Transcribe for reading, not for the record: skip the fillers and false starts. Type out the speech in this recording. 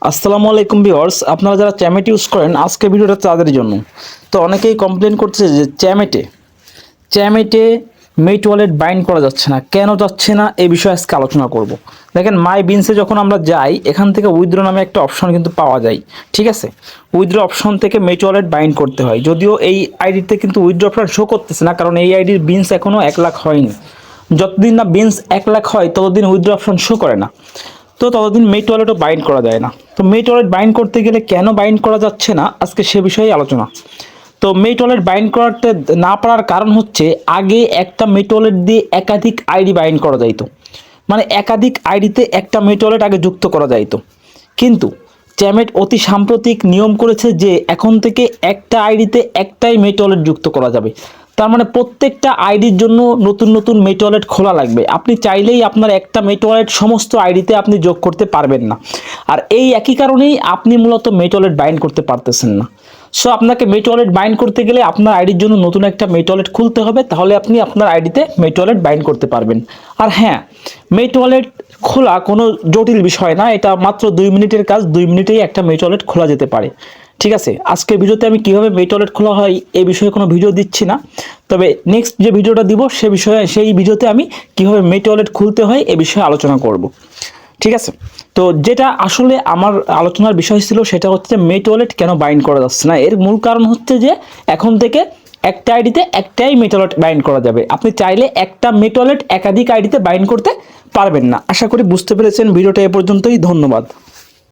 আসসালামু আলাইকুম ভিউয়ার্স, আপনারা যারা চ্যামেট ইউজ করেন আজকের ভিডিওটা তাদের জন্য। তো অনেকেই কমপ্লেন করছে যে চ্যামেটে মেট ওয়ালেট বাইন্ড করা যাচ্ছে না, কেন যাচ্ছে না এই বিষয়ে আজকে আলোচনা করব। দেখেন, মাই বিনসে যখন আমরা যাই এখান থেকে উইথড্র নামে একটা অপশন কিন্তু পাওয়া যায়। ঠিক আছে, উইথড্র অপশন থেকে মেট ওয়ালেট বাইন্ড করতে হয়, যদিও এই আইডিতে কিন্তু উইথড্র অপশন শো করতেছে না, কারণ এই আইডির বিনস এখনও 1 লাখ হয়নি। যতদিন না বিনস 1 লাখ হয় ততদিন উইথড্র অপশন শো করে না, তো ততদিন মেট ওয়ালেটও বাইন্ড করা যায় না। তো মেট ওয়ালেট বাইন্ড করতে গেলে কেন বাইন্ড করা যাচ্ছে না আজকে সে বিষয়ে আলোচনা। তো মেট ওয়ালেট বাইন্ড করতে না পারার কারণ হচ্ছে, আগে একটা মেট ওয়ালেট দিয়ে একাধিক আইডি বাইন্ড করা যাইতো, মানে একাধিক আইডিতে একটা মেট ওয়ালেট আগে যুক্ত করা যাইতো। কিন্তু চ্যামেট অতি সাম্প্রতিক নিয়ম করেছে যে এখন থেকে একটা আইডিতে একটাই মেট ওয়ালেট যুক্ত করা যাবে। তার মানে প্রত্যেকটা আইডির জন্য নতুন নতুন মেট ওয়ালেট খোলা লাগবে। আপনি চাইলেই আপনার একটা মেট ওয়ালেট সমস্ত আইডিতে আপনি যোগ করতে পারবেন না। আর এই একই কারণেই আপনি মূলত মেট ওয়ালেট বাইন্ড করতে পারতেছেন না। সো আপনাকে মেট ওয়ালেট বাইন্ড করতে গেলে আপনার আইডির জন্য নতুন একটা মেট ওয়ালেট খুলতে হবে, তাহলে আপনি আপনার আইডিতে মেট ওয়ালেট বাইন্ড করতে পারবেন। আর হ্যাঁ, মেট ওয়ালেট খোলা কোনো জটিল বিষয় না, এটা মাত্র 2 মিনিটের কাজ। 2 মিনিটেই একটা মেট ওয়ালেট খোলা যেতে পারে। ঠিক আছে, আজকের ভিডিওতে আমি কিভাবে মেট ওয়ালেট খোলা হয় এই বিষয়ে কোনো ভিডিও দিচ্ছি না, তবে নেক্সট যে ভিডিওটা দিব সেই ভিডিওতে আমি কিভাবে মেট ওয়ালেট খুলতে হয় এ বিষয়ে আলোচনা করব। ঠিক আছে, তো যেটা আসলে আমার আলোচনার বিষয় ছিল সেটা হচ্ছে মেট ওয়ালেট কেন বাইন্ড করা যাচ্ছে না। এর মূল কারণ হচ্ছে যে এখন থেকে একটা আইডিতে একটাই মেট ওয়ালেট বাইন্ড করা যাবে। আপনি চাইলে একটা মেট ওয়ালেট একাধিক আইডিতে বাইন্ড করতে পারবেন না। আশা করি বুঝতে পেরেছেন। ভিডিওটা এ পর্যন্তই, ধন্যবাদ।